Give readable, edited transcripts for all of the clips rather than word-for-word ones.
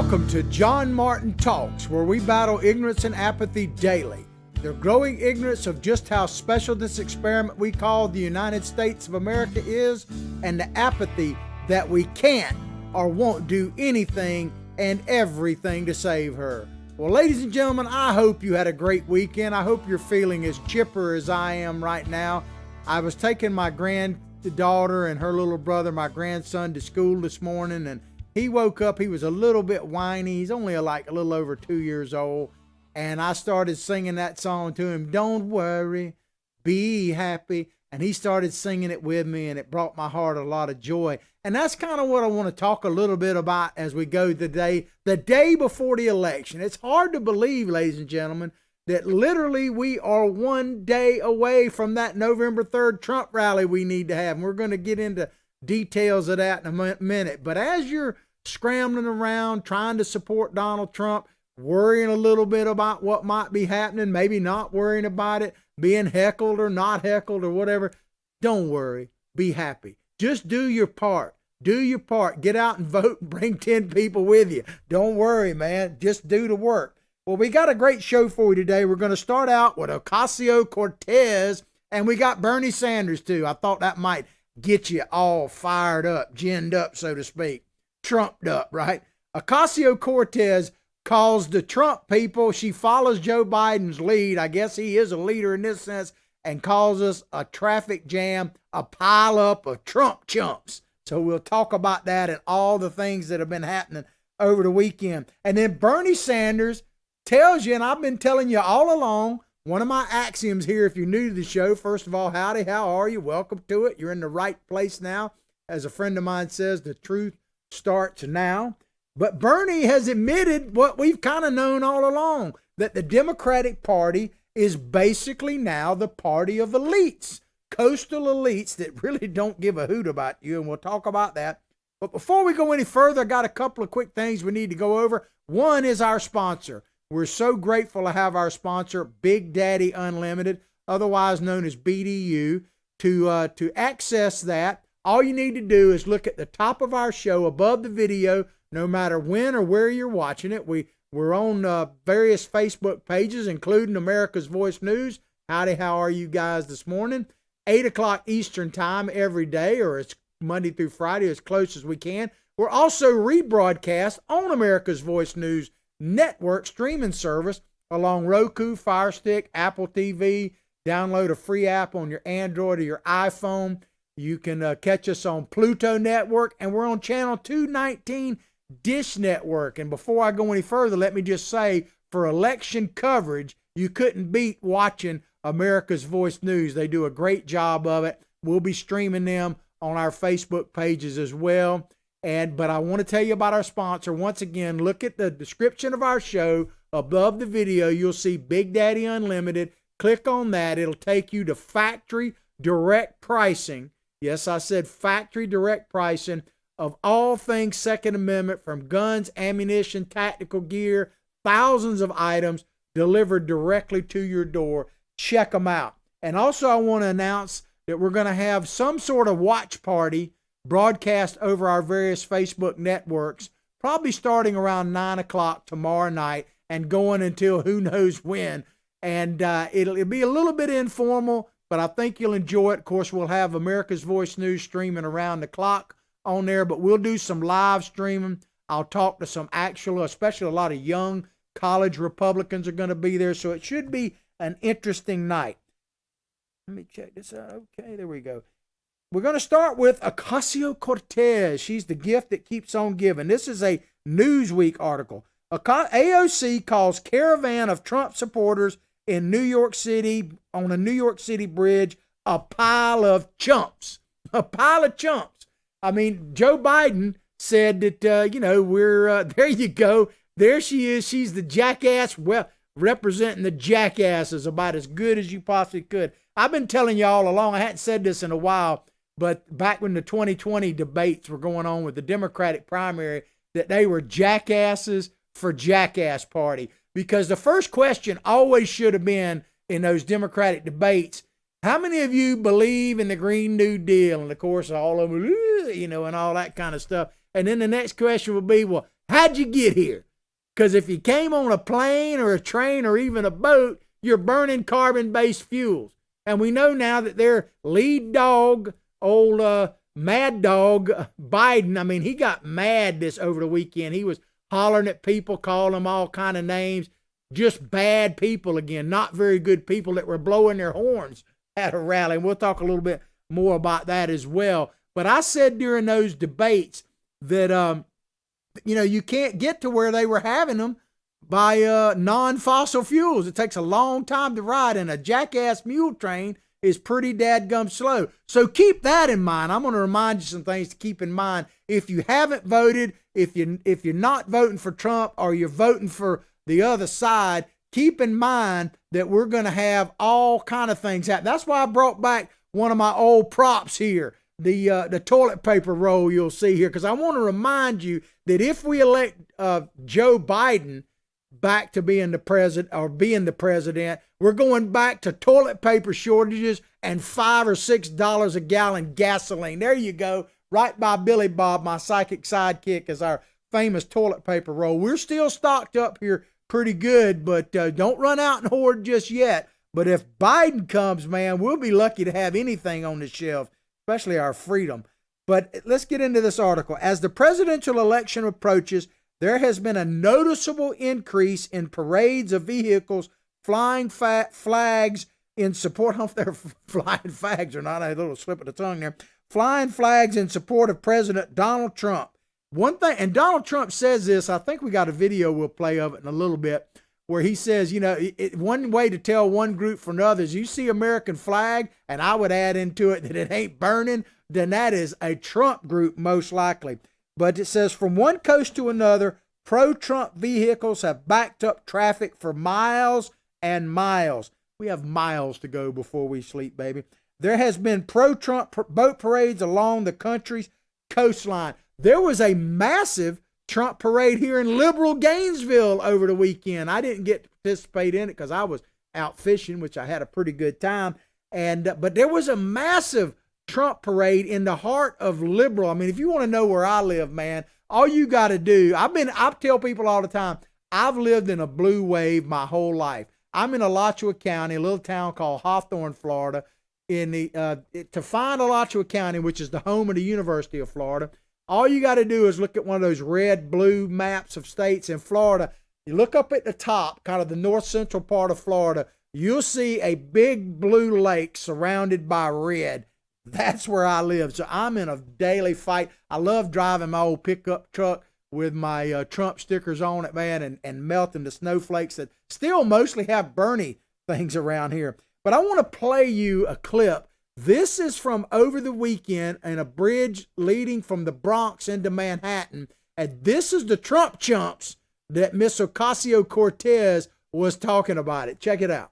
Welcome to John Martin Talks, where we battle ignorance and apathy daily. The growing ignorance of just how special this experiment we call the United States of America is, and the apathy that we can't or won't do anything and everything to save her. Well, ladies and gentlemen, I hope you had a great weekend. I hope you're feeling as chipper as I am right now. I was taking my granddaughter and her little brother, my grandson, to school this morning, and he woke up. He was a little bit whiny. He's only a little over 2 years old. And I started singing that song to him, "Don't worry, be happy." And he started singing it with me, and it brought my heart a lot of joy. And that's kind of what I want to talk a little bit about as we go the day before the election. It's hard to believe, ladies and gentlemen, that literally we are 1 day away from that November 3rd Trump rally we need to have. And we're going to get into details of that in a minute. But as you're scrambling around trying to support Donald Trump, worrying a little bit about what might be happening, maybe not worrying about it, being heckled or not heckled or whatever, don't worry, be happy. Just do your part. Do your part. Get out and vote and bring 10 people with you. Don't worry, man. Just do the work. Well, we got a great show for you today. We're going to start out with Ocasio-Cortez, and we got Bernie Sanders too. I thought that might get you all fired up, ginned up, so to speak, trumped up, right? Ocasio-Cortez calls the Trump people, she follows Joe Biden's lead, I guess he is a leader in this sense, and calls us a traffic jam, a pileup of Trump chumps. So we'll talk about that and all the things that have been happening over the weekend. And then Bernie Sanders tells you, and I've been telling you all along, one of my axioms here, if you're new to the show, first of all, howdy, how are you? Welcome to it. You're in the right place now. As a friend of mine says, the truth starts now. But Bernie has admitted what we've kind of known all along, that the Democratic Party is basically now the party of elites, coastal elites that really don't give a hoot about you, and we'll talk about that. But before we go any further, I got a couple of quick things we need to go over. One is our sponsor. We're so grateful to have our sponsor, Big Daddy Unlimited, otherwise known as BDU. To access that, all you need to do is look at the top of our show above the video, no matter when or where you're watching it. We're on various Facebook pages, including America's Voice News. Howdy, how are you guys this morning? 8 o'clock Eastern time every day, or it's Monday through Friday, as close as we can. We're also rebroadcast on America's Voice News network streaming service along Roku, Fire Stick, Apple TV. Download a free app on your Android or your iPhone. You can catch us on Pluto Network, and we're on channel 219 Dish Network. And before I go any further, let me just say, for election coverage, you couldn't beat watching America's Voice News. They do a great job of it. We'll be streaming them on our Facebook pages as well. But I want to tell you about our sponsor. Once again, look at the description of our show above the video. You'll see Big Daddy Unlimited. Click on that. It'll take you to factory direct pricing. Yes, I said factory direct pricing of all things Second Amendment, from guns, ammunition, tactical gear, thousands of items delivered directly to your door. Check them out. And also I want to announce that we're going to have some sort of watch party broadcast over our various Facebook networks, probably starting around 9 o'clock tomorrow night and going until who knows when. And it'll be a little bit informal, but I think you'll enjoy it. Of course, we'll have America's Voice News streaming around the clock on there, but we'll do some live streaming. I'll talk to some especially a lot of young college Republicans are going to be there, so it should be an interesting night. Let me check this out. Okay, there we go. We're going to start with Ocasio-Cortez. She's the gift that keeps on giving. This is a Newsweek article. AOC calls caravan of Trump supporters in New York City on a New York City bridge a pile of chumps. A pile of chumps. I mean, Joe Biden said that, we're, there you go. There she is. She's the jackass. Well, representing the jackasses about as good as you possibly could. I've been telling you all along, I hadn't said this in a while, but back when the 2020 debates were going on with the Democratic primary, that they were jackasses for Jackass Party. Because the first question always should have been in those Democratic debates, how many of you believe in the Green New Deal? And of course, all of them, and all that kind of stuff. And then the next question will be, well, how'd you get here? Because if you came on a plane or a train or even a boat, you're burning carbon-based fuels. And we know now that their lead dog, old Mad Dog Biden, I mean, he got mad this over the weekend. He was hollering at people, calling them all kind of names. Just bad people again, not very good people that were blowing their horns at a rally. And we'll talk a little bit more about that as well. But I said during those debates that, you can't get to where they were having them by non-fossil fuels. It takes a long time to ride, and a jackass mule train is pretty dadgum slow. So keep that in mind. I'm going to remind you some things to keep in mind. If you haven't voted, if you're not voting for Trump or you're voting for the other side, keep in mind that we're going to have all kind of things happen. That's why I brought back one of my old props here, the toilet paper roll you'll see here, because I want to remind you that if we elect Joe Biden back to being the president, we're going back to toilet paper shortages and $5 or $6 a gallon gasoline. There you go, right by Billy Bob, my psychic sidekick, as our famous toilet paper roll. We're still stocked up here pretty good, but don't run out and hoard just yet. But if Biden comes, man, we'll be lucky to have anything on the shelf, especially our freedom. But let's get into this article. As the presidential election approaches, there has been a noticeable increase in parades of vehicles flying flags in support. I don't know if they're flying flags or not. I had a little slip of the tongue there. Flying flags in support of President Donald Trump. One thing, and Donald Trump says this, I think we got a video we'll play of it in a little bit, where he says, one way to tell one group from another is you see American flag, and I would add into it that it ain't burning, then that is a Trump group most likely. But it says from one coast to another, pro-Trump vehicles have backed up traffic for miles and miles. We have miles to go before we sleep, baby. There has been pro-Trump boat parades along the country's coastline. There was a massive Trump parade here in liberal Gainesville over the weekend. I didn't get to participate in it because I was out fishing, which I had a pretty good time. But there was a massive Trump parade in the heart of liberal. I mean, if you want to know where I live, man, all you got to do, I tell people all the time, I've lived in a blue wave my whole life. I'm in Alachua County, a little town called Hawthorne, Florida. To find Alachua County, which is the home of the University of Florida, all you got to do is look at one of those red-blue maps of states in Florida. You look up at the top, kind of the north-central part of Florida, you'll see a big blue lake surrounded by red. That's where I live. So I'm in a daily fight. I love driving my old pickup truck with my Trump stickers on it, man, and melting the snowflakes that still mostly have Bernie things around here. But I want to play you a clip. This is from over the weekend in a bridge leading from the Bronx into Manhattan. And this is the Trump chumps that Miss Ocasio-Cortez was talking about it. Check it out.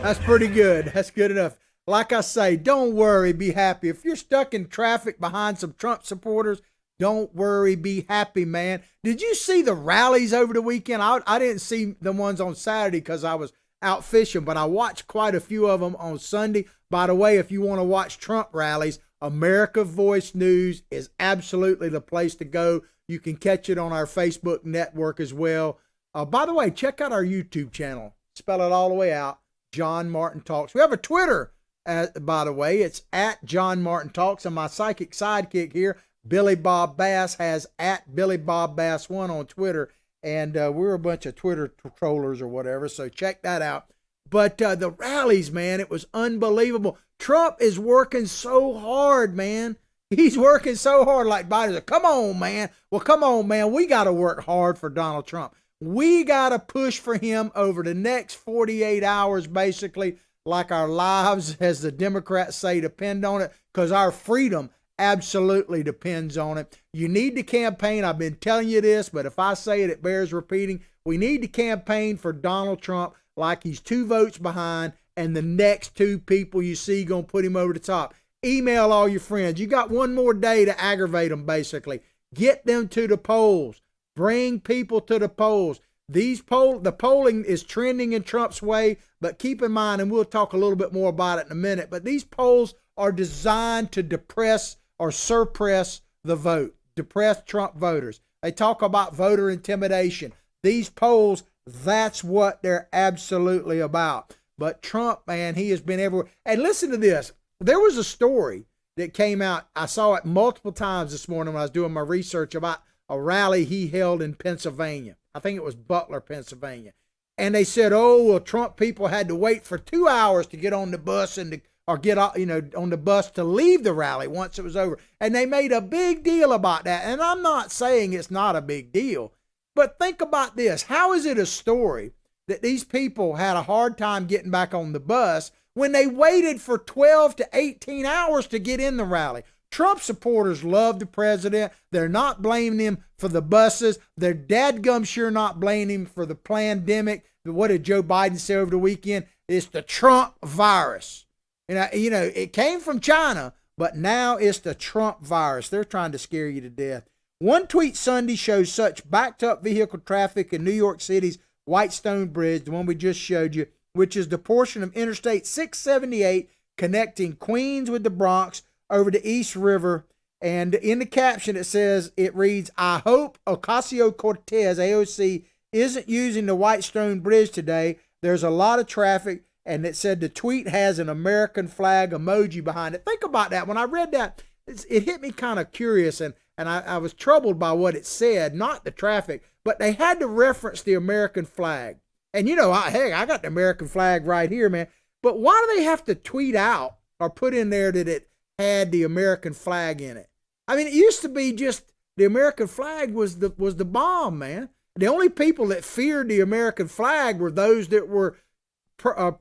That's pretty good. That's good enough. Like I say, don't worry, be happy. If you're stuck in traffic behind some Trump supporters, don't worry, be happy, man. Did you see the rallies over the weekend? I didn't see the ones on Saturday because I was out fishing, but I watched quite a few of them on Sunday. By the way, if you want to watch Trump rallies, America Voice News is absolutely the place to go. You can catch it on our Facebook network as well. By the way, check out our YouTube channel. Spell it all the way out. John Martin Talks. We have a Twitter, by the way. It's at John Martin Talks. And my psychic sidekick here, Billy Bob Bass, has at Billy Bob Bass 1 on Twitter. And we're a bunch of Twitter trollers or whatever. So check that out. But the rallies, man, it was unbelievable. Trump is working so hard, man. He's working so hard. Like Biden said, come on, man. Well, come on, man. We got to work hard for Donald Trump. We got to push for him over the next 48 hours, basically, like our lives, as the Democrats say, depend on it, because our freedom absolutely depends on it. You need to campaign. I've been telling you this, but if I say it, it bears repeating. We need to campaign for Donald Trump like he's 2 votes behind and the next two people you see going to put him over the top. Email all your friends. You got one more day to aggravate them, basically. Get them to the polls. Bring people to the polls. The polling is trending in Trump's way, but keep in mind, and we'll talk a little bit more about it in a minute, but these polls are designed to depress or suppress the vote, depress Trump voters. They talk about voter intimidation. These polls, that's what they're absolutely about. But Trump, man, he has been everywhere. And listen to this. There was a story that came out. I saw it multiple times this morning when I was doing my research about a rally he held in Pennsylvania. I think it was Butler, Pennsylvania. And they said, oh, well, Trump people had to wait for 2 hours to get on the bus or get on the bus to leave the rally once it was over. And they made a big deal about that. And I'm not saying it's not a big deal, but think about this. How is it a story that these people had a hard time getting back on the bus when they waited for 12 to 18 hours to get in the rally? Trump supporters love the president. They're not blaming him for the buses. They're dadgum sure not blaming him for the pandemic. What did Joe Biden say over the weekend? It's the Trump virus. It came from China, but now it's the Trump virus. They're trying to scare you to death. One tweet Sunday shows such backed up vehicle traffic in New York City's Whitestone Bridge, the one we just showed you, which is the portion of Interstate 678 connecting Queens with the Bronx over the East River. And in the caption, it reads, I hope Ocasio-Cortez, AOC, isn't using the Whitestone Bridge today. There's a lot of traffic. And it said the tweet has an American flag emoji behind it. Think about that. When I read that, it hit me kind of curious. And I was troubled by what it said, not the traffic, but they had to reference the American flag. And I got the American flag right here, man. But why do they have to tweet out or put in there that it had the American flag in it? I mean, it used to be just the American flag was the bomb, man. The only people that feared the American flag were those that were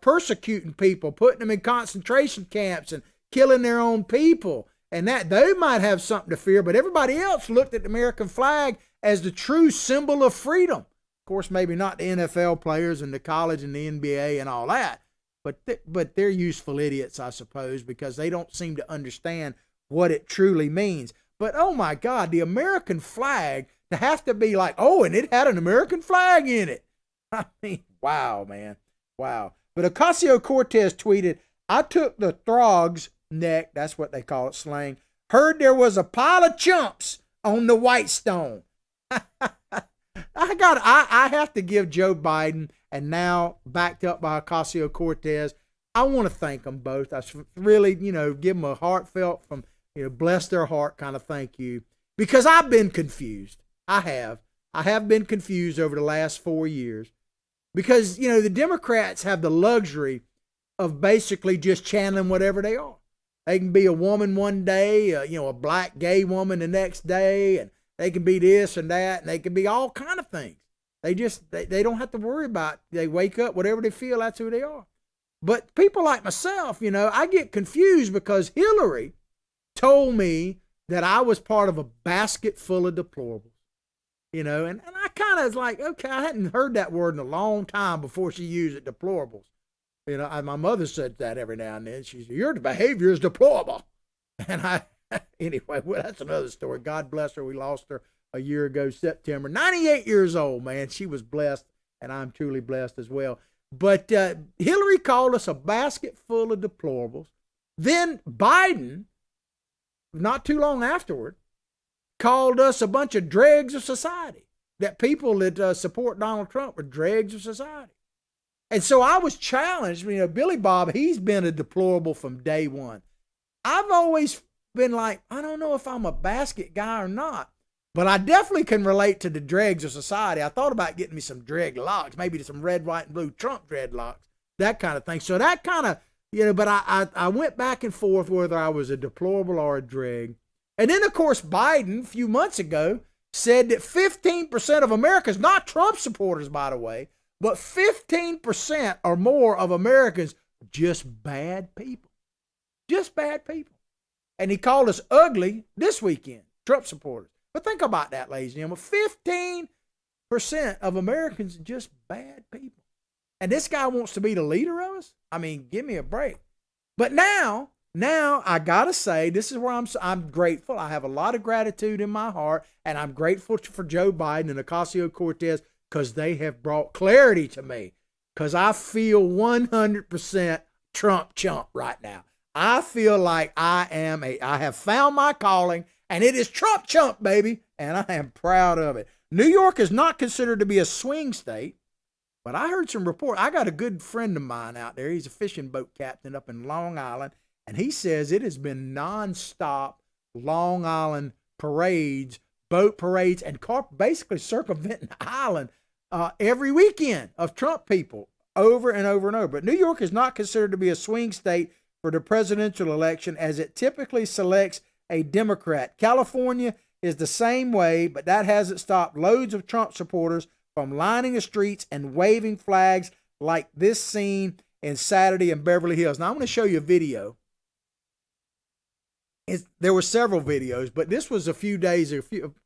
persecuting people, putting them in concentration camps and killing their own people. And that they might have something to fear, but everybody else looked at the American flag as the true symbol of freedom. Of course, maybe not the NFL players and the college and the NBA and all that, but they're useful idiots, I suppose, because they don't seem to understand what it truly means. But oh my God, the American flag, to have to be like, oh, and it had an American flag in it. I mean, wow, man. Wow. But Ocasio-Cortez tweeted, I took the throg's neck, that's what they call it, slang, heard there was a pile of chumps on the Whitestone. I have to give Joe Biden, and now backed up by Ocasio-Cortez, I want to thank them both. I really, give them a heartfelt bless their heart kind of thank you, because I've been confused. I have been confused over the last 4 years. Because, the Democrats have the luxury of basically just channeling whatever they are. They can be a woman one day, a black gay woman the next day, and they can be this and that, and they can be all kind of things. They don't have to worry about, they wake up, whatever they feel, that's who they are. But people like myself, I get confused because Hillary told me that I was part of a basket full of deplorables. And I kind of was like, okay, I hadn't heard that word in a long time before she used it, deplorables. My mother said that every now and then. She said, your behavior is deplorable. And anyway, well, that's another story. God bless her. We lost her a year ago, September. 98 years old, man. She was blessed, and I'm truly blessed as well. But Hillary called us a basket full of deplorables. Then Biden, not too long afterward, called us a bunch of dregs of society, that people that support Donald Trump are dregs of society. And so I was challenged. Billy Bob, he's been a deplorable from day one. I've always been like, I don't know if I'm a basket guy or not, but I definitely can relate to the dregs of society. I thought about getting me some dreadlocks, maybe some red, white, and blue Trump dreadlocks, that kind of thing. So that kind of, but I went back and forth whether I was a deplorable or a dreg. And then, of course, Biden, a few months ago, said that 15% of Americans, not Trump supporters, by the way, but 15% or more of Americans, just bad people. Just bad people. And he called us ugly this weekend, Trump supporters. But think about that, ladies and gentlemen. 15% of Americans are just bad people. And this guy wants to be the leader of us? I mean, give me a break. But now I got to say, this is where I'm grateful. I have a lot of gratitude in my heart, and I'm grateful for Joe Biden and Ocasio-Cortez because they have brought clarity to me, because I feel 100% Trump chump right now. I feel like I have found my calling, and it is Trump chump, baby, and I am proud of it. New York is not considered to be a swing state, but I heard some report. I got a good friend of mine out there. He's a fishing boat captain up in Long Island, and he says it has been nonstop Long Island parades, boat parades, and basically circumventing the island every weekend of Trump people over and over and over. But New York is not considered to be a swing state for the presidential election, as it typically selects a Democrat. California is the same way, but that hasn't stopped loads of Trump supporters from lining the streets and waving flags like this scene in Saturday in Beverly Hills. Now, I'm going to show you a video. There were several videos, but this was a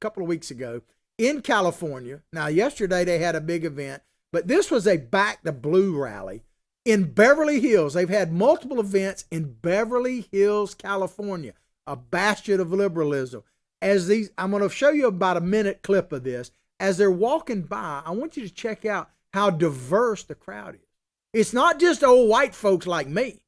couple of weeks ago in California. Now, yesterday they had a big event, but this was a Back the Blue rally in Beverly Hills. They've had multiple events in Beverly Hills, California, a bastion of liberalism. I'm going to show you about a minute clip of this. As they're walking by, I want you to check out how diverse the crowd is. It's not just old white folks like me.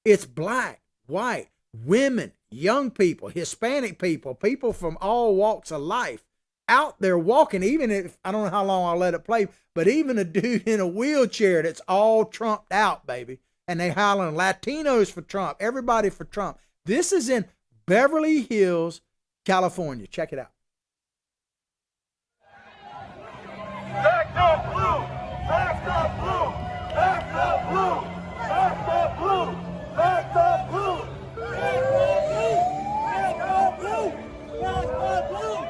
It's black, white, women, young people, Hispanic people, people from all walks of life out there walking. Even if, I don't know how long I'll let it play, but even a dude in a wheelchair that's all Trumped out, baby. And they hollering Latinos for Trump, everybody for Trump. This is in Beverly Hills, California. Check it out. Back up blue! Back up blue! Back up blue! Back up blue! Back up blue! Back up blue! Back up blue! Back up blue!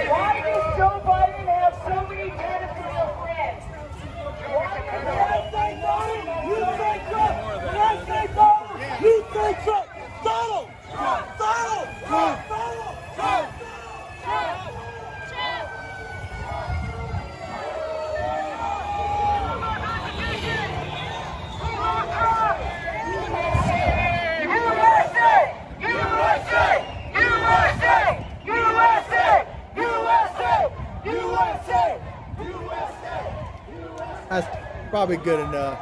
Why does Joe Biden have so many janitorial friends? You say Trump! When I say Donald, you say Trump! Donald! Trump! Donald! Trump! Donald! Trump! Trump! That's probably good enough.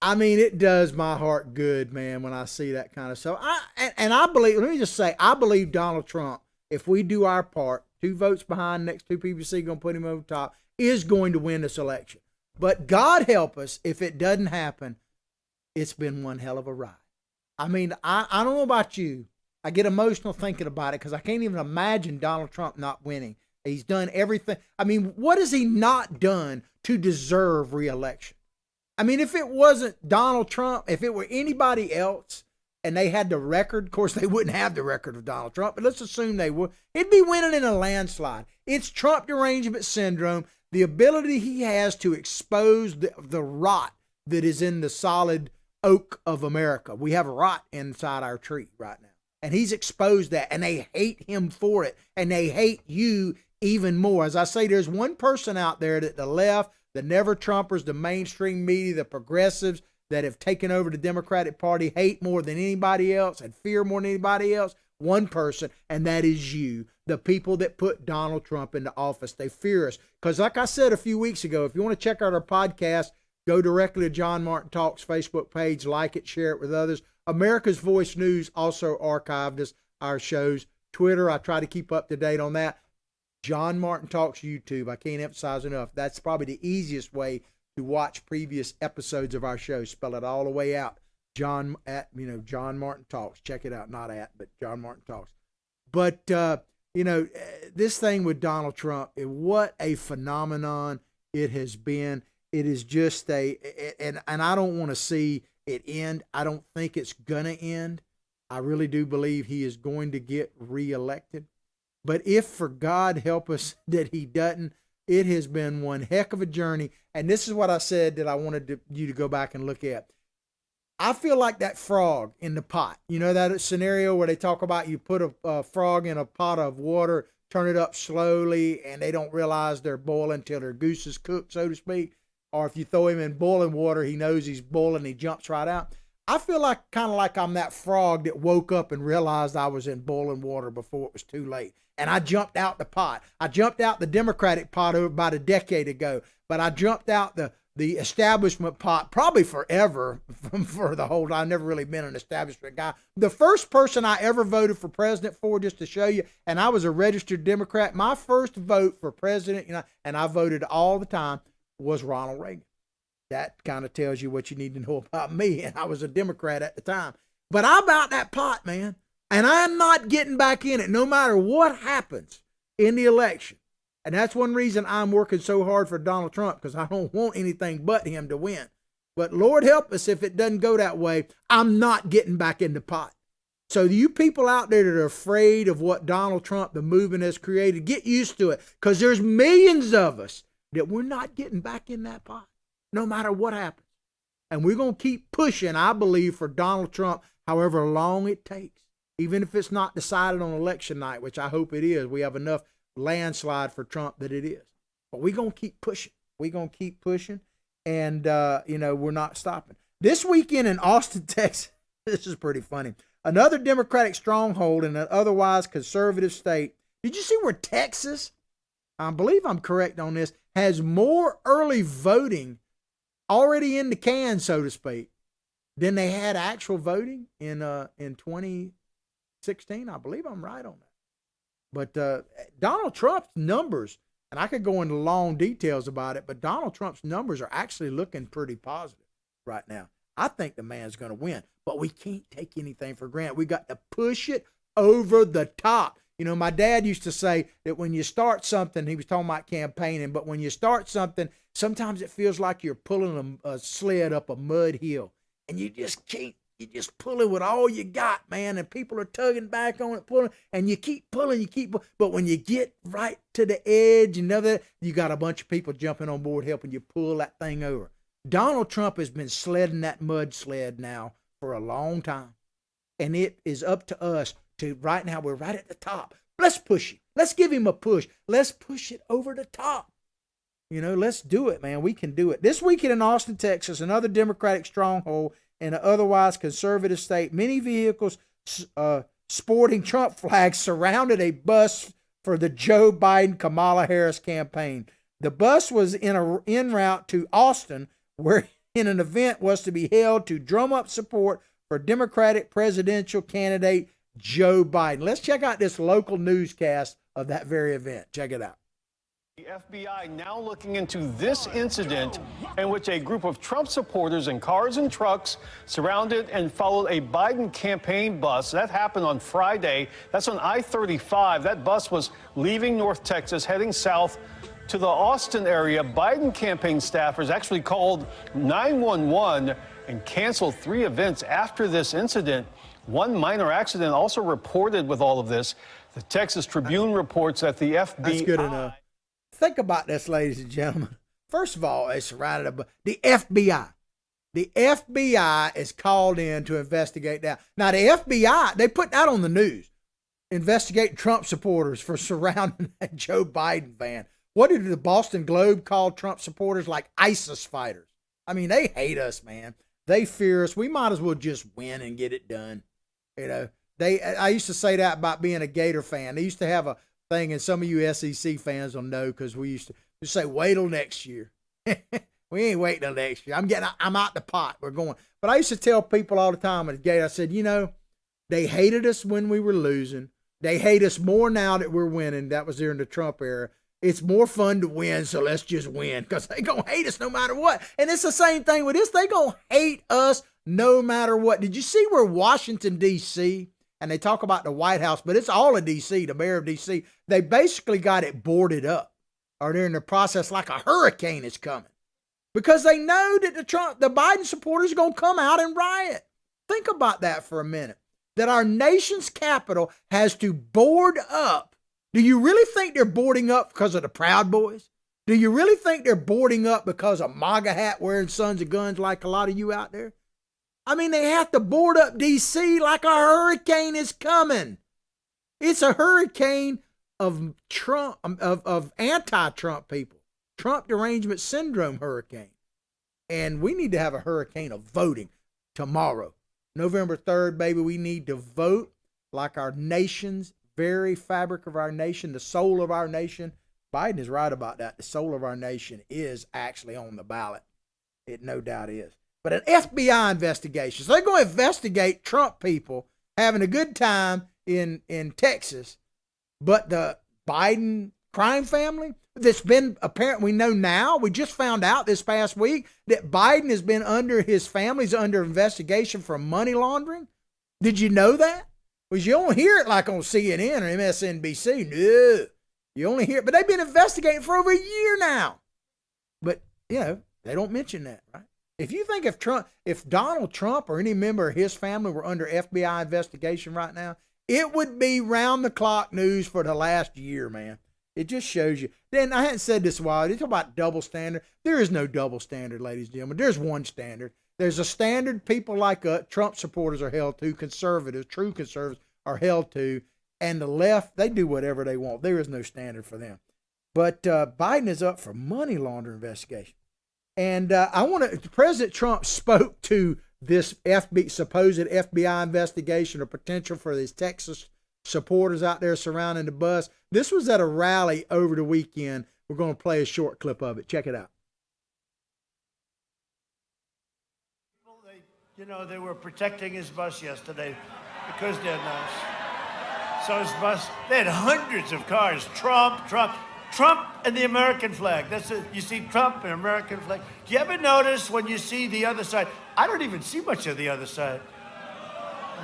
I mean, it does my heart good, man, when I see that kind of stuff. I believe, let me just say, I believe Donald Trump, if we do our part, 2 votes behind, next 2 PPC going to put him over top, is going to win this election. But God help us if it doesn't happen. It's been one hell of a ride. I mean, I don't know about you. I get emotional thinking about it because I can't even imagine Donald Trump not winning. He's done everything. I mean, what has he not done to deserve re-election? I mean, if it wasn't Donald Trump, if it were anybody else and they had the record, of course, they wouldn't have the record of Donald Trump, but let's assume they would. It'd be winning in a landslide. It's Trump derangement syndrome, the ability he has to expose the rot that is in the solid oak of America. We have rot inside our tree right now. And he's exposed that, and they hate him for it, and they hate you even more. As I say, there's one person out there that the left, the never Trumpers, the mainstream media, the progressives that have taken over the Democratic Party hate more than anybody else and fear more than anybody else. One person, and that is you, the people that put Donald Trump into office. They fear us. Because like I said a few weeks ago, if you want to check out our podcast, go directly to John Martin Talks Facebook page, like it, share it with others. America's Voice News also archived our shows. Twitter, I try to keep up to date on that. John Martin Talks YouTube. I can't emphasize enough. That's probably the easiest way to watch previous episodes of our show. Spell it all the way out. John Martin Talks. Check it out. Not but John Martin Talks. But, this thing with Donald Trump, what a phenomenon it has been. It is just and I don't want to see it end. I don't think it's going to end. I really do believe he is going to get reelected. But if for God help us that he doesn't, it has been one heck of a journey. And this is what I said that I wanted you to go back and look at. I feel like that frog in the pot. You know that scenario where they talk about you put a frog in a pot of water, turn it up slowly, and they don't realize they're boiling till their goose is cooked, so to speak. Or if you throw him in boiling water, he knows he's boiling, he jumps right out. I feel like kind of like I'm that frog that woke up and realized I was in boiling water before it was too late. And I jumped out the pot. I jumped out the Democratic pot about a decade ago, but I jumped out the establishment pot probably forever for the whole time. I've never really been an establishment guy. The first person I ever voted for president for, just to show you, and I was a registered Democrat, my first vote for president, and I voted all the time, was Ronald Reagan. That kind of tells you what you need to know about me, and I was a Democrat at the time. But I'm out that pot, man, and I'm not getting back in it no matter what happens in the election. And that's one reason I'm working so hard for Donald Trump, because I don't want anything but him to win. But Lord help us if it doesn't go that way. I'm not getting back in the pot. So you people out there that are afraid of what Donald Trump, the movement, has created, get used to it, because there's millions of us that we're not getting back in that pot, no matter what happens. And we're going to keep pushing, I believe, for Donald Trump, however long it takes, even if it's not decided on election night, which I hope it is. We have enough landslide for Trump that it is. But we're going to keep pushing. We're going to keep pushing, and, we're not stopping. This weekend in Austin, Texas, this is pretty funny. Another Democratic stronghold in an otherwise conservative state. Did you see where Texas, I believe I'm correct on this, has more early voting already in the can, so to speak, than they had actual voting in 2016. I believe I'm right on that. But Donald Trump's numbers, and I could go into long details about it, but Donald Trump's numbers are actually looking pretty positive right now. I think the man's going to win, but we can't take anything for granted. We got to push it over the top. You know, my dad used to say that when you start something, he was talking about campaigning, but when you start something, sometimes it feels like you're pulling a sled up a mud hill, and you just can't. You just pull it with all you got, man, and people are tugging back on it, pulling, and you keep pulling, but when you get right to the edge, you got a bunch of people jumping on board helping you pull that thing over. Donald Trump has been sledding that mud sled now for a long time, and it is up to us to, right now, we're right at the top. Let's push him. Let's give him a push. Let's push it over the top. Let's do it, man. We can do it. This weekend in Austin, Texas, another Democratic stronghold in an otherwise conservative state, many vehicles sporting Trump flags surrounded a bus for the Joe Biden-Kamala Harris campaign. The bus was en route to Austin, where an event was to be held to drum up support for Democratic presidential candidate Joe Biden. Let's check out this local newscast of that very event. Check it out. The FBI now looking into this incident in which a group of Trump supporters in cars and trucks surrounded and followed a Biden campaign bus. That happened on Friday. That's on I-35. That bus was leaving North Texas, heading south to the Austin area. Biden campaign staffers actually called 911 and canceled 3 events after this incident. One minor accident also reported with all of this. The Texas Tribune reports that the FBI... That's good enough. Think about this, ladies and gentlemen. First of all, they surrounded the FBI. The FBI is called in to investigate that. Now, the FBI, they put that on the news. Investigating Trump supporters for surrounding that Joe Biden van. What did the Boston Globe call Trump supporters? Like ISIS fighters. I mean, they hate us, man. They fear us. We might as well just win and get it done. I used to say that about being a Gator fan. They used to have a thing, and some of you SEC fans will know, because we used to say, wait till next year. We ain't waiting till next year. I'm out the pot. We're going. But I used to tell people all the time at the Gator, I said, they hated us when we were losing. They hate us more now that we're winning. That was during the Trump era. It's more fun to win, so let's just win, because they going to hate us no matter what. And it's the same thing with this. They going to hate us no matter what. Did you see where Washington, D.C., and they talk about the White House, but it's all of D.C., the mayor of D.C., they basically got it boarded up, or they're in the process like a hurricane is coming, because they know that the Biden supporters are going to come out and riot. Think about that for a minute, that our nation's capital has to board up Do you really think they're boarding up because of the Proud Boys? Do you really think they're boarding up because of MAGA hat wearing sons of guns like a lot of you out there? I mean, they have to board up D.C. like a hurricane is coming. It's a hurricane of Trump, of anti-Trump people. Trump derangement syndrome hurricane. And we need to have a hurricane of voting tomorrow. November 3rd, baby, we need to vote like our nation's very fabric of our nation, the soul of our nation. Biden is right about that. The soul of our nation is actually on the ballot. It no doubt is. But an FBI investigation. So they're going to investigate Trump people having a good time in Texas. But the Biden crime family that's been apparent, we know now, we just found out this past week that Biden has been his family's under investigation for money laundering. Did you know that? Because you don't hear it like on CNN or MSNBC. No. You only hear it, but they've been investigating for over a year now. But, they don't mention that, right? If you think if Donald Trump or any member of his family were under FBI investigation right now, it would be round the clock news for the last year, man. It just shows you. Then I hadn't said this a while. You talk about double standard. There is no double standard, ladies and gentlemen. There's one standard. There's a standard people like Trump supporters are held to, conservatives, true conservatives are held to, and the left, they do whatever they want. There is no standard for them. But Biden is up for money laundering investigation. And President Trump spoke to this supposed FBI investigation or potential for these Texas supporters out there surrounding the bus. This was at a rally over the weekend. We're going to play a short clip of it. Check it out. They were protecting his bus yesterday because they're nice. So his bus, they had hundreds of cars. Trump, and the American flag. That's it. You see Trump and American flag. Do you ever notice when you see the other side? I don't even see much of the other side.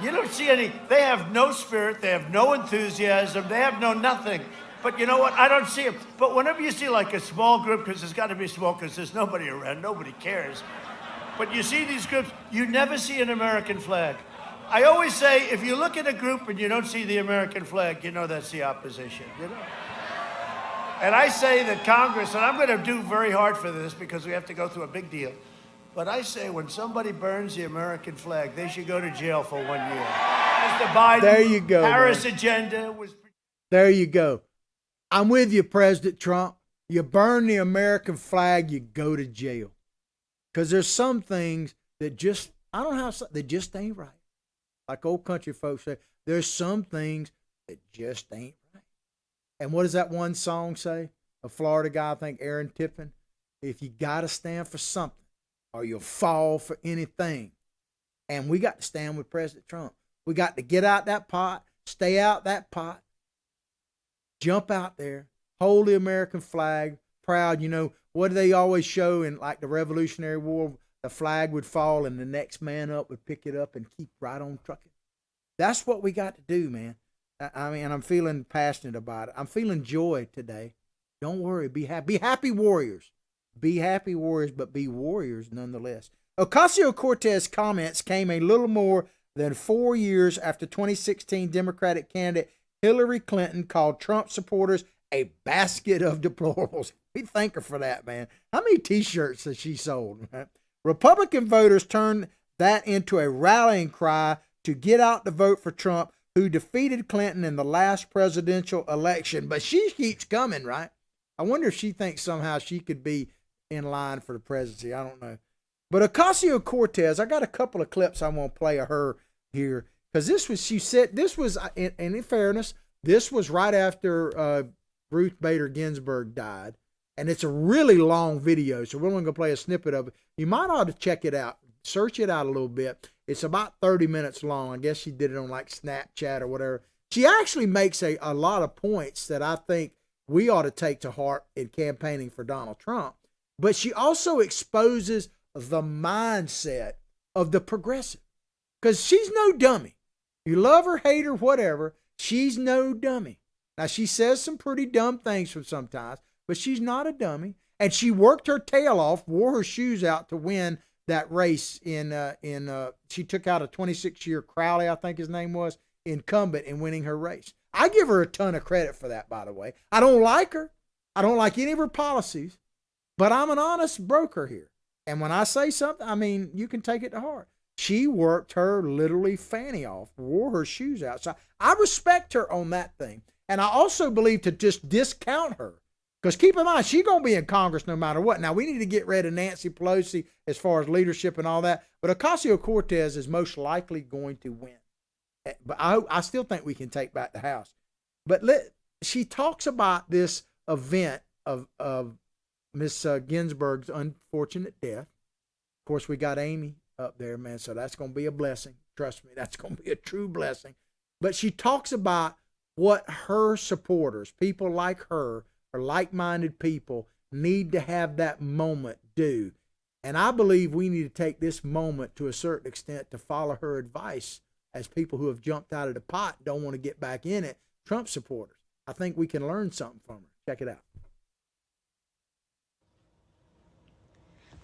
You don't see any. They have no spirit. They have no enthusiasm. They have no nothing. But you know what? I don't see them. But whenever you see like a small group, because there's got to be small, because there's nobody around, nobody cares. But you see these groups, you never see an American flag. I always say, if you look at a group and you don't see the American flag, you know that's the opposition, And I say that Congress, and I'm going to do very hard for this because we have to go through a big deal, but I say when somebody burns the American flag, they should go to jail for 1 year. Mr. Biden, there you go, Paris agenda was... There you go. I'm with you, President Trump. You burn the American flag, you go to jail. Because there's some things that just, I don't know how, they just ain't right. Like old country folks say, there's some things that just ain't right. And what does that one song say? A Florida guy, I think Aaron Tippin. If you got to stand for something or you'll fall for anything. And we got to stand with President Trump. We got to get out that pot, stay out that pot, jump out there, hold the American flag, proud. What do they always show in like the Revolutionary War? The flag would fall and the next man up would pick it up and keep right on trucking. That's what we got to do, man. I mean, I'm feeling passionate about it. I'm feeling joy today. Don't worry. Be happy. Be happy warriors. Be happy warriors, but be warriors nonetheless. Ocasio-Cortez comments came a little more than 4 years after 2016 Democratic candidate Hillary Clinton called Trump supporters a basket of deplorables. We thank her for that, man. How many T-shirts has she sold? Republican voters turned that into a rallying cry to get out to vote for Trump, who defeated Clinton in the last presidential election. But she keeps coming, right? I wonder if she thinks somehow she could be in line for the presidency. I don't know. But Ocasio-Cortez, I got a couple of clips I want to play of her here. Because she said, and in fairness, this was right after Ruth Bader Ginsburg died. And it's a really long video, so we're only going to play a snippet of it. You might ought to check it out. Search it out a little bit. It's about 30 minutes long. I guess she did it on like Snapchat or whatever. She actually makes a lot of points that I think we ought to take to heart in campaigning for Donald Trump. But she also exposes the mindset of the progressive. Because she's no dummy. You love her, hate her, whatever. She's no dummy. Now, she says some pretty dumb things from sometimes, but she's not a dummy. And she worked her tail off, wore her shoes out to win that race she took out a 26-year Crowley, I think his name was, incumbent in winning her race. I give her a ton of credit for that, by the way. I don't like her. I don't like any of her policies, but I'm an honest broker here. And when I say something, I mean, you can take it to heart. She worked her literally fanny off, wore her shoes out. So I respect her on that thing. And I also believe to just discount her. Because keep in mind, she's going to be in Congress no matter what. Now, we need to get rid of Nancy Pelosi as far as leadership and all that. But Ocasio-Cortez is most likely going to win. But I still think we can take back the House. But she talks about this event of Miss Ginsburg's unfortunate death. Of course, we got Amy up there, man, so that's going to be a blessing. Trust me, that's going to be a true blessing. But she talks about what her supporters, people like her, or like-minded people, need to have that moment do. And I believe we need to take this moment to a certain extent to follow her advice as people who have jumped out of the pot don't want to get back in it, Trump supporters. I think we can learn something from her. Check it out.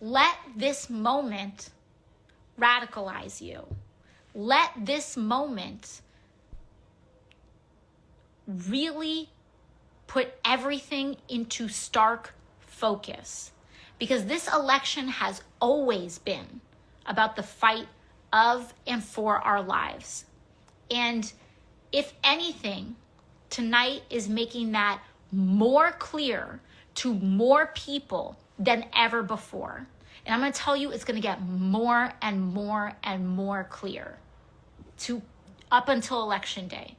Let this moment radicalize you. Let this moment really put everything into stark focus. Because this election has always been about the fight of and for our lives. And if anything, tonight is making that more clear to more people than ever before. And I'm going to tell you, it's going to get more and more and more clear to up until election day.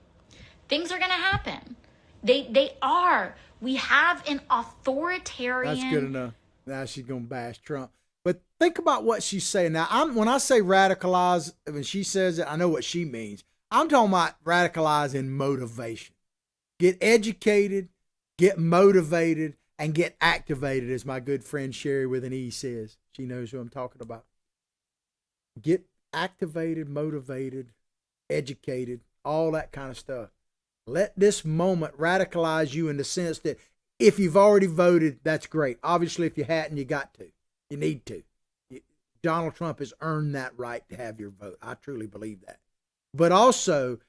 Things are going to happen. They are. We have an authoritarian. That's good enough. Now she's going to bash Trump. But think about what she's saying. Now, when I say radicalize, when she says it, I know what she means. I'm talking about radicalize in motivation. Get educated, get motivated, and get activated, as my good friend Sherry with an E says. She knows who I'm talking about. Get activated, motivated, educated, all that kind of stuff. Let this moment radicalize you in the sense that if you've already voted, that's great. Obviously, if you hadn't, you got to. You need to. Donald Trump has earned that right to have your vote. I truly believe that. But also,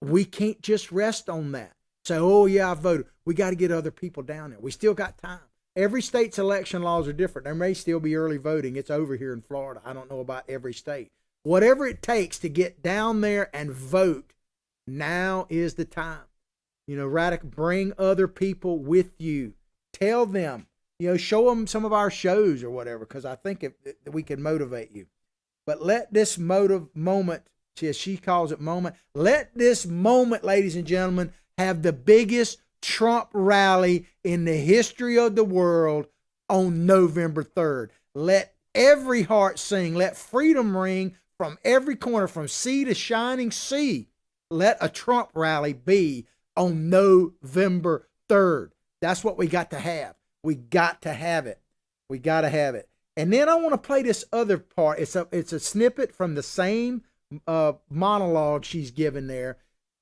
we can't just rest on that. Say, oh, yeah, I voted. We got to get other people down there. We still got time. Every state's election laws are different. There may still be early voting. It's over here in Florida. I don't know about every state. Whatever it takes to get down there and vote, now is the time. You know, bring other people with you. Tell them, show them some of our shows or whatever, because I think we can motivate you. But let this moment, as she calls it moment, let this moment, ladies and gentlemen, have the biggest Trump rally in the history of the world on November 3rd. Let every heart sing. Let freedom ring from every corner, from sea to shining sea. Let a Trump rally be on November 3rd. That's what we got to have. We got to have it. We got to have it. And then I want to play this other part. It's a snippet from the same monologue she's given there.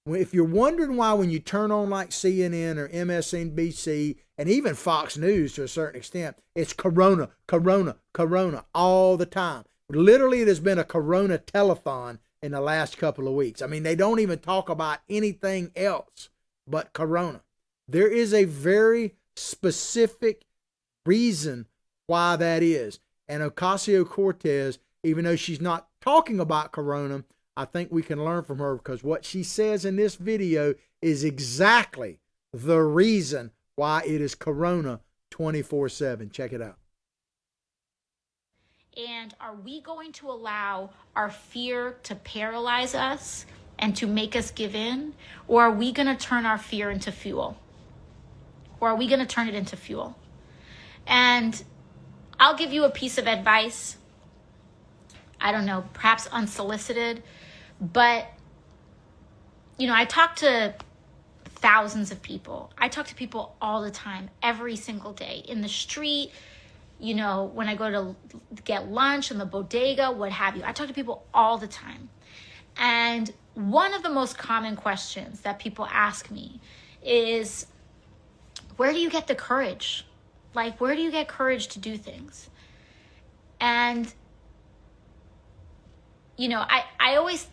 If you're wondering why when you turn on like CNN or MSNBC and even Fox News to a certain extent, it's Corona, Corona, Corona all the time. Literally, it has been a Corona telethon in the last couple of weeks. I mean, they don't even talk about anything else but Corona. There is a very specific reason why that is. And Ocasio-Cortez, even though she's not talking about Corona, I think we can learn from her, because what she says in this video is exactly the reason why it is Corona 24/7. Check it out. And are we going to allow our fear to paralyze us and to make us give in? Or are we going to turn our fear into fuel? Or are we going to turn it into fuel? And I'll give you a piece of advice. I don't know, perhaps unsolicited. But, I talk to thousands of people. I talk to people all the time, every single day, in the street, when I go to get lunch in the bodega, what have you. I talk to people all the time. And one of the most common questions that people ask me is, where do you get the courage? Like, where do you get courage to do things? And, I always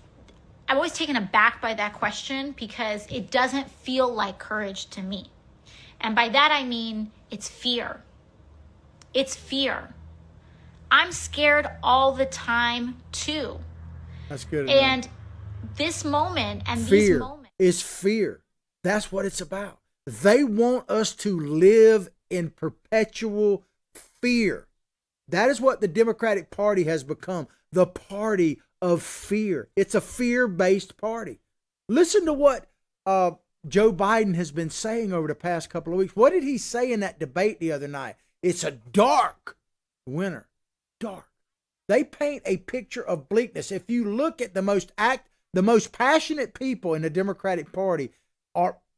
I'm always taken aback by that question because it doesn't feel like courage to me. And by that I mean it's fear. It's fear. I'm scared all the time too. That's good. And this moment and fear these moments is fear. That's what it's about. They want us to live in perpetual fear. That is what the Democratic Party has become, the party of fear. It's a fear-based party. Listen to what Joe Biden has been saying over the past couple of weeks. What did he say in that debate the other night? It's a dark winter. Dark. They paint a picture of bleakness. If you look at the most passionate people in the Democratic Party,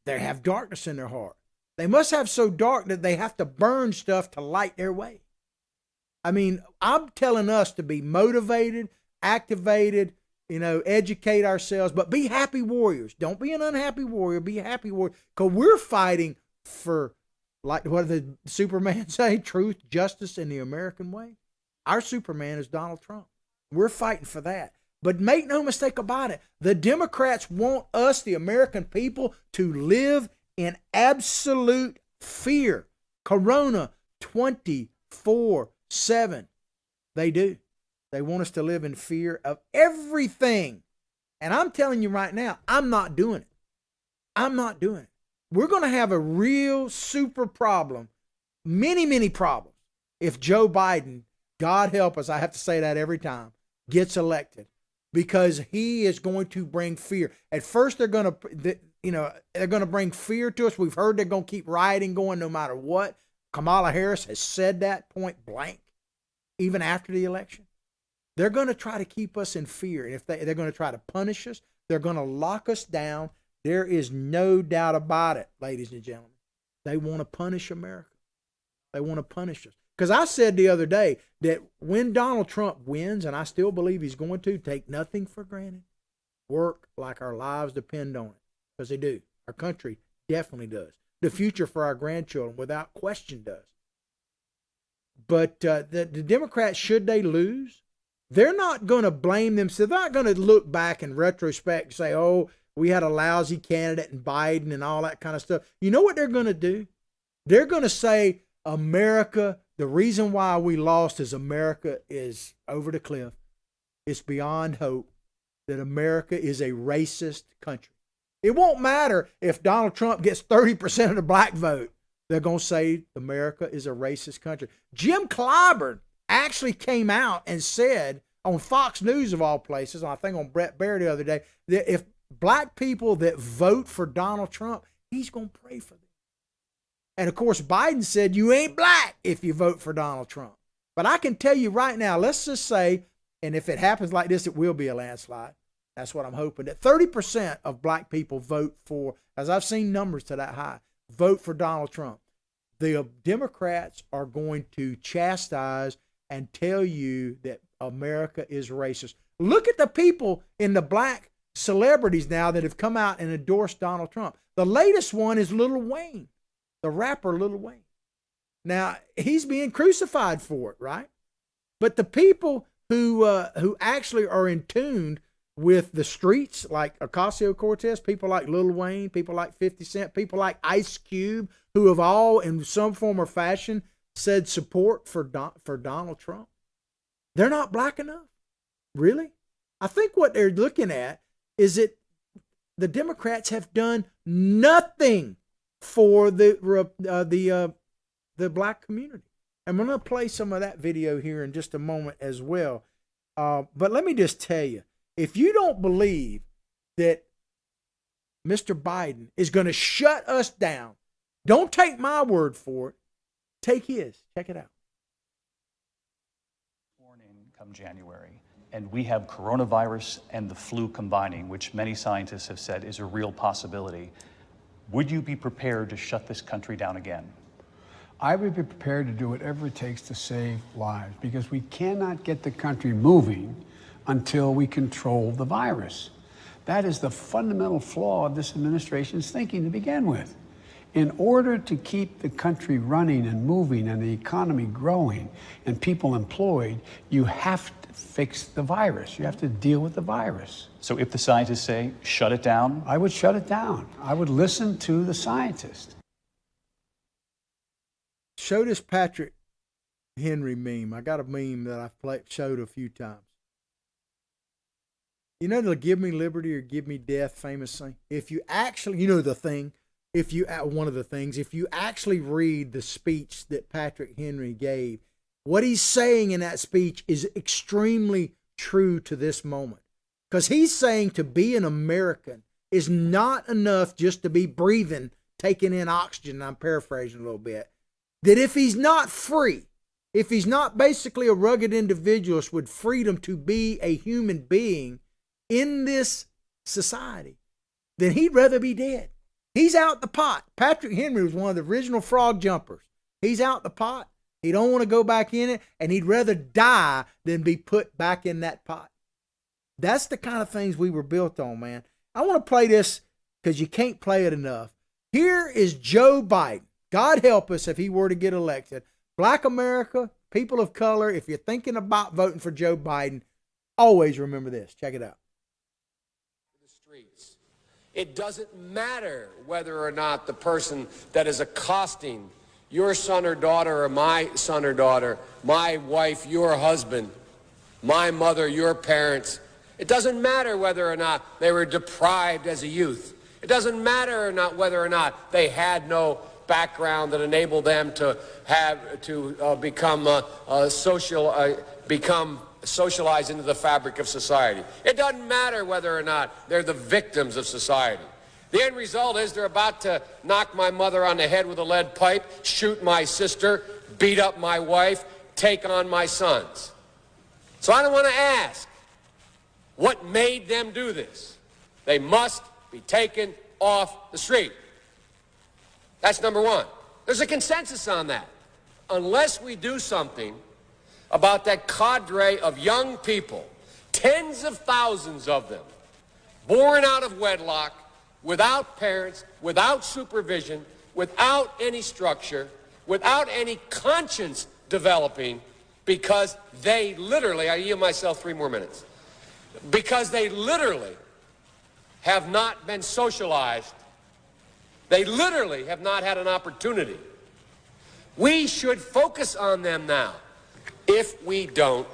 they have darkness in their heart. They must have so dark that they have to burn stuff to light their way. I mean, I'm telling us to be motivated, activated, educate ourselves, but be happy warriors. Don't be an unhappy warrior. Be a happy warrior. Because we're fighting for, like what did the Superman say? Truth, justice, and the American way. Our Superman is Donald Trump. We're fighting for that. But make no mistake about it. The Democrats want us, the American people, to live in absolute fear. Corona 24/7. They do. They want us to live in fear of everything. And I'm telling you right now, I'm not doing it. I'm not doing it. We're going to have a real super problem, many, many problems, if Joe Biden, God help us, I have to say that every time, gets elected, because he is going to bring fear. At first, they're going to bring fear to us. We've heard they're going to keep rioting going no matter what. Kamala Harris has said that point blank, even after the election. They're going to try to keep us in fear. And if they're going to try to punish us, they're going to lock us down. There is no doubt about it, ladies and gentlemen. They want to punish America. They want to punish us. Because I said the other day that when Donald Trump wins, and I still believe he's going to, take nothing for granted. Work like our lives depend on it. Because they do. Our country definitely does. The future for our grandchildren, without question, does. But the Democrats, should they lose, they're not going to blame themselves. They're not going to look back in retrospect and say, oh, we had a lousy candidate in Biden and all that kind of stuff. You know what they're going to do? They're going to say, America, the reason why we lost is America is over the cliff. It's beyond hope that America is a racist country. It won't matter if Donald Trump gets 30% of the black vote. They're going to say America is a racist country. Jim Clyburn actually came out and said on Fox News, of all places, I think on Brett Baer the other day, that if black people that vote for Donald Trump, he's going to pray for them. And of course, Biden said you ain't black if you vote for Donald Trump. But I can tell you right now, let's just say, and if it happens like this, it will be a landslide. That's what I'm hoping, that 30% of black people vote for, as I've seen numbers to that high, vote for Donald Trump. The Democrats are going to chastise and tell you that America is racist. Look at the people in the black celebrities now that have come out and endorsed Donald Trump. The latest one is Lil Wayne, the rapper Lil Wayne. Now, he's being crucified for it, right? But the people who actually are in tune with the streets, like Ocasio-Cortez, people like Lil Wayne, people like 50 Cent, people like Ice Cube, who have all, in some form or fashion, said support for Donald Trump. They're not black enough. Really? I think what they're looking at is that the Democrats have done nothing for the black community. And we're going to play some of that video here in just a moment as well. But let me just tell you, if you don't believe that Mr. Biden is going to shut us down, don't take my word for it. Take his. Check it out. Sworn in come January, and we have coronavirus and the flu combining, which many scientists have said is a real possibility. Would you be prepared to shut this country down again? I would be prepared to do whatever it takes to save lives, because we cannot get the country moving until we control the virus. That is the fundamental flaw of this administration's thinking to begin with. In order to keep the country running and moving and the economy growing and people employed, you have to fix the virus. You have to deal with the virus. So if the scientists say, shut it down? I would shut it down. I would listen to the scientists. Show this Patrick Henry meme. I got a meme that I've showed a few times. You know the "Give me liberty or give me death" famous thing? If you actually, you know the thing, one of the things, if you actually read the speech that Patrick Henry gave, what he's saying in that speech is extremely true to this moment. Because he's saying to be an American is not enough just to be breathing, taking in oxygen. I'm paraphrasing a little bit. That if he's not free, if he's not basically a rugged individualist with freedom to be a human being in this society, then he'd rather be dead. He's out the pot. Patrick Henry was one of the original frog jumpers. He's out the pot. He don't want to go back in it, and he'd rather die than be put back in that pot. That's the kind of things we were built on, man. I want to play this because you can't play it enough. Here is Joe Biden. God help us if he were to get elected. Black America, people of color, if you're thinking about voting for Joe Biden, always remember this. Check it out. It doesn't matter whether or not the person that is accosting your son or daughter or my son or daughter, my wife, your husband, my mother, your parents. It doesn't matter whether or not they were deprived as a youth. It doesn't matter or not whether or not they had no background that enabled them to become socialized into the fabric of society. It doesn't matter whether or not they're the victims of society. The end result is they're about to knock my mother on the head with a lead pipe, shoot my sister, beat up my wife, take on my sons. So I don't want to ask what made them do this. They must be taken off the street. That's number one. There's a consensus on that. Unless we do something about that cadre of young people, tens of thousands of them, born out of wedlock, without parents, without supervision, without any structure, without any conscience developing, because they literally, I yield myself 3 more minutes, because they literally have not been socialized. They literally have not had an opportunity. We should focus on them now. If we don't,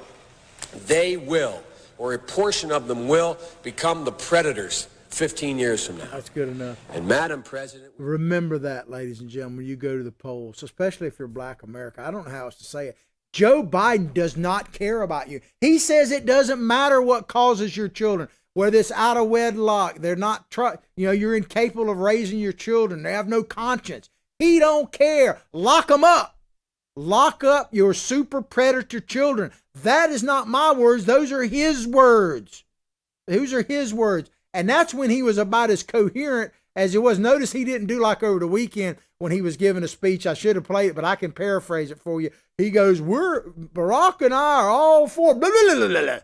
they will, or a portion of them will, become the predators 15 years from now. That's good enough. And Madam President, remember that, ladies and gentlemen, when you go to the polls, especially if you're Black America. I don't know how else to say it. Joe Biden does not care about you. He says it doesn't matter what causes your children, whether it's out of wedlock, they're not, you're incapable of raising your children, they have no conscience. He don't care. Lock them up. Lock up your super predator children. That is not my words. Those are his words. Those are his words. And that's when he was about as coherent as it was. Notice he didn't do like over the weekend when he was giving a speech. I should have played it, but I can paraphrase it for you. He goes, Barack and I are all for blah, blah, blah, blah, blah.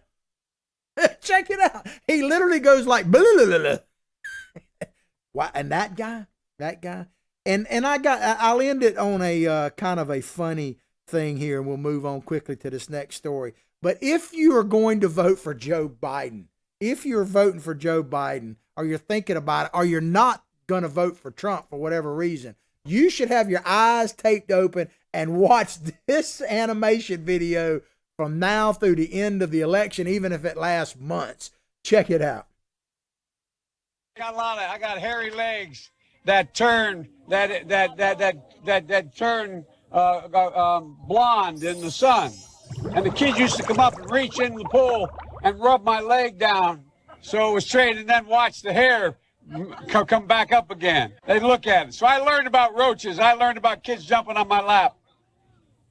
Check it out. He literally goes like blah, blah, blah, blah. Why? And that guy. And I'll end it on a kind of a funny thing here, and we'll move on quickly to this next story. But if you are going to vote for Joe Biden, if you're voting for Joe Biden, or you're thinking about it, or you're not going to vote for Trump for whatever reason, you should have your eyes taped open and watch this animation video from now through the end of the election, even if it lasts months. Check it out. I got hairy legs that turn blonde in the sun, and the kids used to come up and reach in the pool and rub my leg down so it was straight, and then watch the hair come back up again. They look at it. So I learned about roaches. I learned about kids jumping on my lap,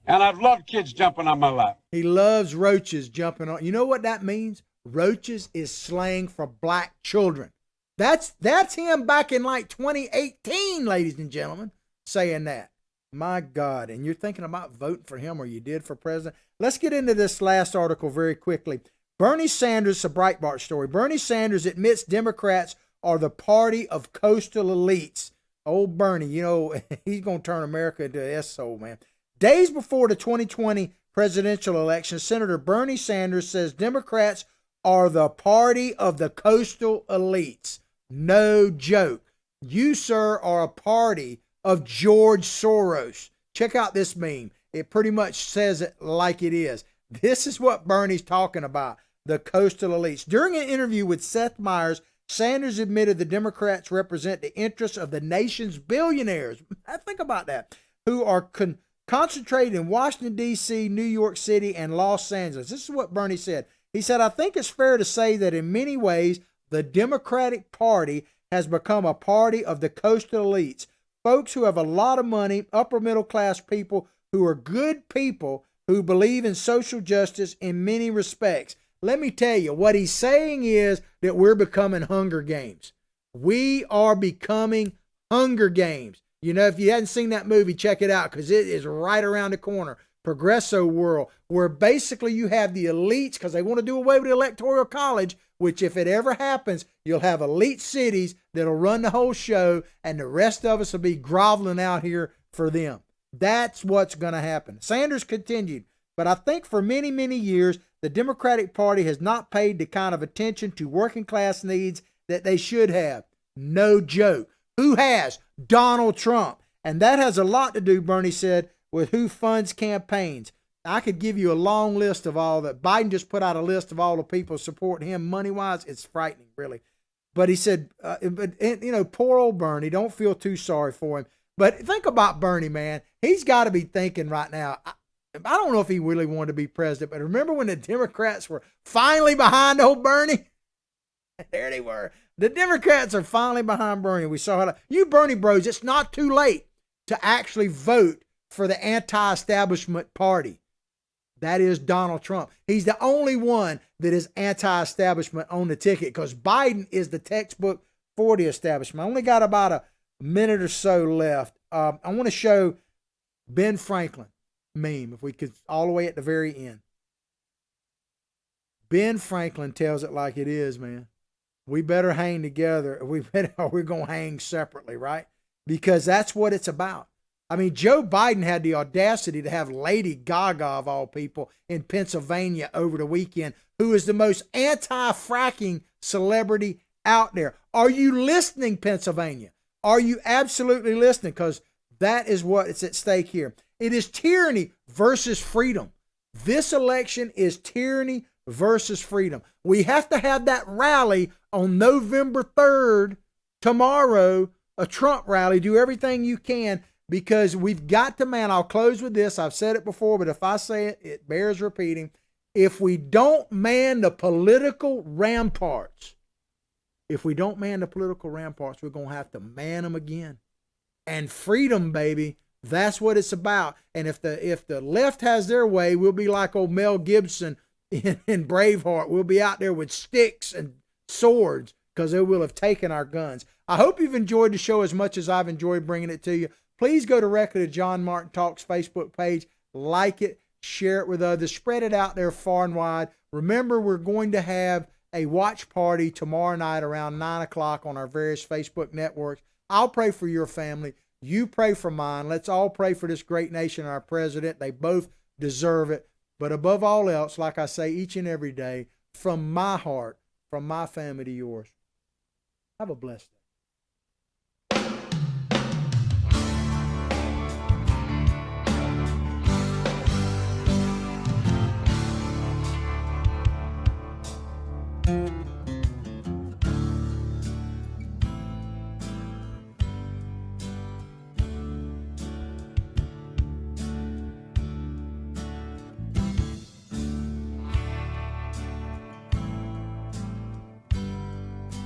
and I've loved kids jumping on my lap. He loves roaches jumping on. You know what that means? Roaches is slang for black children. That's him back in like 2018, ladies and gentlemen, saying that. My God. And you're thinking about voting for him, or you did for president. Let's get into this last article very quickly. Bernie Sanders, a Breitbart story. Bernie Sanders admits Democrats are the party of coastal elites. Old Bernie, you know, he's going to turn America into an S-hole, man. Days before the 2020 presidential election, Senator Bernie Sanders says Democrats are the party of the coastal elites. No joke. You, sir, are a party of George Soros. Check out this meme. It pretty much says it like it is. This is what Bernie's talking about, the coastal elites. During an interview with Seth Meyers, Sanders admitted the Democrats represent the interests of the nation's billionaires. Think about that. Who are concentrated in Washington, D.C., New York City, and Los Angeles. This is what Bernie said. He said, I think it's fair to say that in many ways, the Democratic Party has become a party of the coastal elites. Folks who have a lot of money, upper middle class people who are good people who believe in social justice in many respects. Let me tell you, what he's saying is that we're becoming Hunger Games. We are becoming Hunger Games. You know, if you hadn't seen that movie, check it out because it is right around the corner. Progresso world, where basically you have the elites because they want to do away with the electoral college, which if it ever happens, you'll have elite cities that'll run the whole show and the rest of us will be groveling out here for them. That's what's going to happen. Sanders continued, but I think for many, many years, the Democratic Party has not paid the kind of attention to working class needs that they should have. No joke. Who has? Donald Trump. And that has a lot to do, Bernie said, with who funds campaigns. I could give you a long list of all that. Biden just put out a list of all the people supporting him money-wise. It's frightening, really. But he said, poor old Bernie, don't feel too sorry for him. But think about Bernie, man. He's got to be thinking right now, I don't know if he really wanted to be president, but remember when the Democrats were finally behind old Bernie? There they were. The Democrats are finally behind Bernie. We saw how you Bernie bros, it's not too late to actually vote for the anti-establishment party. That is Donald Trump. He's the only one that is anti-establishment on the ticket because Biden is the textbook for the establishment. I only got about a minute or so left. I want to show Ben Franklin meme, if we could, all the way at the very end. Ben Franklin tells it like it is, man. We better hang together. We're going to hang separately, right? Because that's what it's about. I mean, Joe Biden had the audacity to have Lady Gaga, of all people, in Pennsylvania over the weekend, who is the most anti-fracking celebrity out there. Are you listening, Pennsylvania? Are you absolutely listening? Because that is what is at stake here. It is tyranny versus freedom. This election is tyranny versus freedom. We have to have that rally on November 3rd, tomorrow, a Trump rally. Do everything you can because we've got to, man, I'll close with this. I've said it before, but if I say it, it bears repeating. If we don't man the political ramparts, we're going to have to man them again. And freedom, baby, that's what it's about. And if the left has their way, we'll be like old Mel Gibson in Braveheart. We'll be out there with sticks and swords because they will have taken our guns. I hope you've enjoyed the show as much as I've enjoyed bringing it to you. Please go directly to John Martin Talks Facebook page, like it, share it with others, spread it out there far and wide. Remember, we're going to have a watch party tomorrow night around 9 o'clock on our various Facebook networks. I'll pray for your family. You pray for mine. Let's all pray for this great nation and our president. They both deserve it. But above all else, like I say each and every day, from my heart, from my family to yours, have a blessed day.